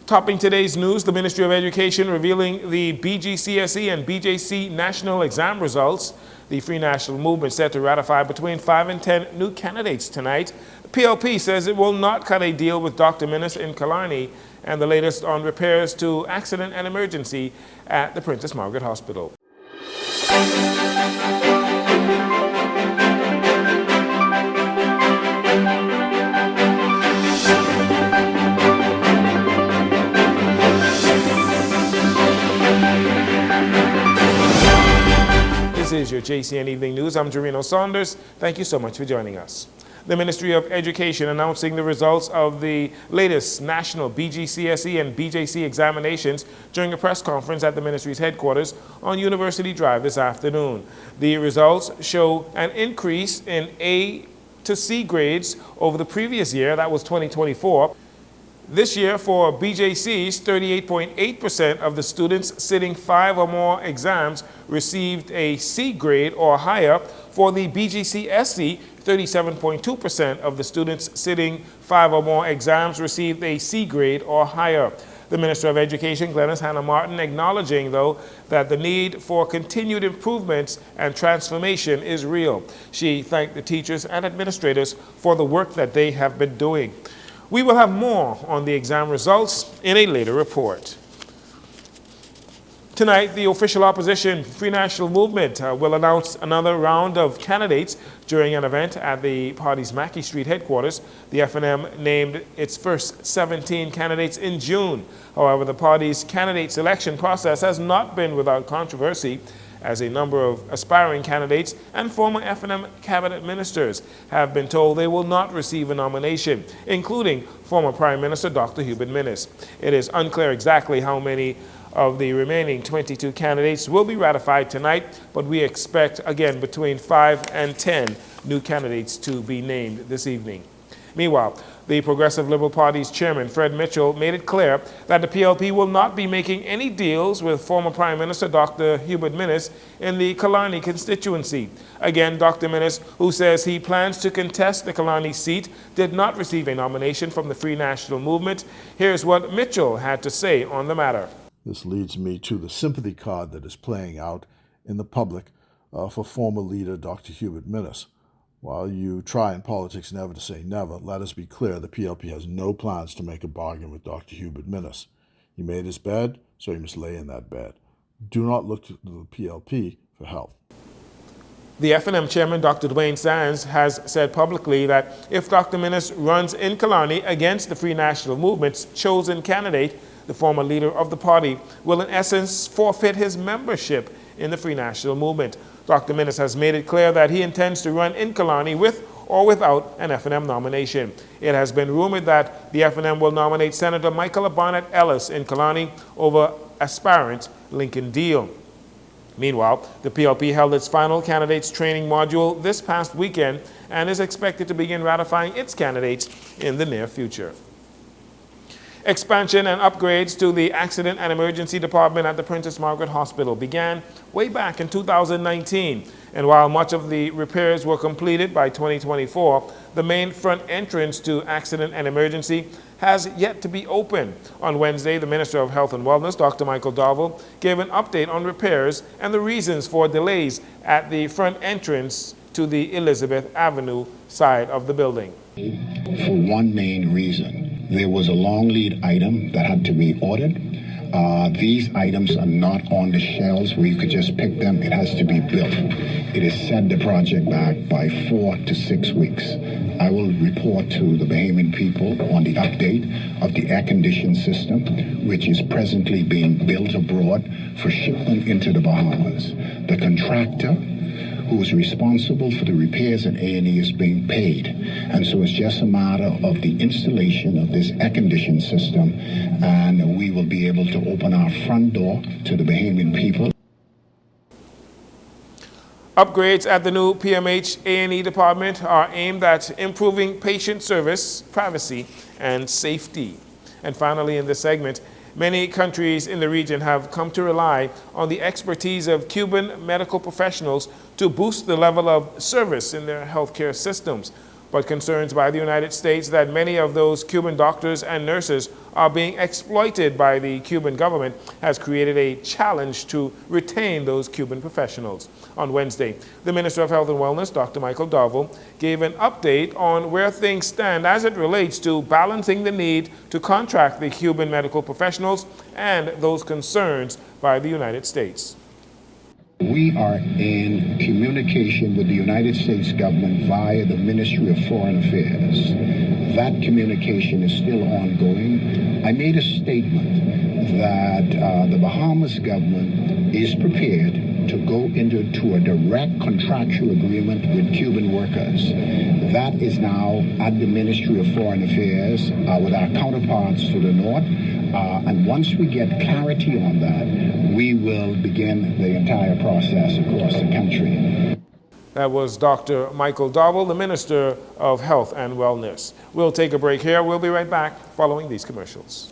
Topping today's news, the Ministry of Education revealing the BGCSE and BJC national exam results. The Free National Movement set to ratify between 5 and 10 new candidates tonight. The PLP says it will not cut a deal with Dr. Minnis in Killarney, and the latest on repairs to accident and emergency at the Princess Margaret Hospital. This is your JCN Evening News. I'm Jarino Saunders. Thank you so much for joining us. The Ministry of Education announcing the results of the latest national BGCSE and BJC examinations during a press conference at the ministry's headquarters on University Drive this afternoon. The results show an increase in A to C grades over the previous year, that was 2024. This year for BJCs, 38.8% of the students sitting 5 or more exams received a C grade or higher. For the BGCSE, 37.2% of the students sitting 5 or more exams received a C grade or higher. The Minister of Education, Glenys Hannah Martin, acknowledging, though, that the need for continued improvements and transformation is real. She thanked the teachers and administrators for the work that they have been doing. We will have more on the exam results in a later report. Tonight, the official opposition Free National Movement will announce another round of candidates during an event at the party's Mackey Street headquarters. The FNM named its first 17 candidates in June. However, the party's candidate selection process has not been without controversy, as a number of aspiring candidates and former FNM cabinet ministers have been told they will not receive a nomination, including former Prime Minister Dr. Hubert Minnis. It is unclear exactly how many of the remaining 22 candidates will be ratified tonight, but we expect, again, between 5 and 10 new candidates to be named this evening. Meanwhile, the Progressive Liberal Party's chairman, Fred Mitchell, made it clear that the PLP will not be making any deals with former Prime Minister Dr. Hubert Minnis in the Killarney constituency. Again, Dr. Minnis, who says he plans to contest the Killarney seat, did not receive a nomination from the Free National Movement. Here's what Mitchell had to say on the matter. This leads me to the sympathy card that is playing out in the public for former leader Dr. Hubert Minnis. While you try in politics never to say never, let us be clear, the PLP has no plans to make a bargain with Dr. Hubert Minnis. He made his bed, so he must lay in that bed. Do not look to the PLP for help. The FNM chairman, Dr. Dwayne Sands, has said publicly that if Dr. Minnis runs in Killarney against the Free National Movement's chosen candidate, the former leader of the party will in essence forfeit his membership in the Free National Movement. Dr. Minnis has made it clear that he intends to run in Killarney with or without an FNM nomination. It has been rumored that the FNM will nominate Senator Michael Barnett Ellis in Killarney over aspirant Lincoln Deal. Meanwhile, the PLP held its final candidates training module this past weekend and is expected to begin ratifying its candidates in the near future. Expansion and upgrades to the Accident and Emergency Department at the Princess Margaret Hospital began way back in 2019. And while much of the repairs were completed by 2024, the main front entrance to Accident and Emergency has yet to be open. On Wednesday, the Minister of Health and Wellness, Dr. Michael Darville, gave an update on repairs and the reasons for delays at the front entrance to the Elizabeth Avenue side of the building. For one main reason. There was a long lead item that had to be ordered. These items are not on the shelves where you could just pick them. It has to be built. It has set the project back by 4 to 6 weeks. I will report to the Bahamian people on the update of the air conditioning system, which is presently being built abroad for shipment into the Bahamas. The contractor who is responsible for the repairs at A&E is being paid. And so it's just a matter of the installation of this air conditioning system, and we will be able to open our front door to the Bahamian people. Upgrades at the new PMH A&E department are aimed at improving patient service, privacy, and safety. And finally, in this segment, many countries in the region have come to rely on the expertise of Cuban medical professionals to boost the level of service in their healthcare systems. But concerns by the United States that many of those Cuban doctors and nurses are being exploited by the Cuban government has created a challenge to retain those Cuban professionals. On Wednesday, the Minister of Health and Wellness, Dr. Michael Darville, gave an update on where things stand as it relates to balancing the need to contract the Cuban medical professionals and those concerns by the United States. We are in communication with the United States government via the Ministry of Foreign Affairs. That communication is still ongoing. I made a statement that the Bahamas government is prepared to go into a direct contractual agreement with Cuban workers. That is now at the Ministry of Foreign Affairs with our counterparts to the north. And once we get clarity on that, we will begin the entire process across the country. That was Dr. Michael Darville, the Minister of Health and Wellness. We'll take a break here. We'll be right back following these commercials.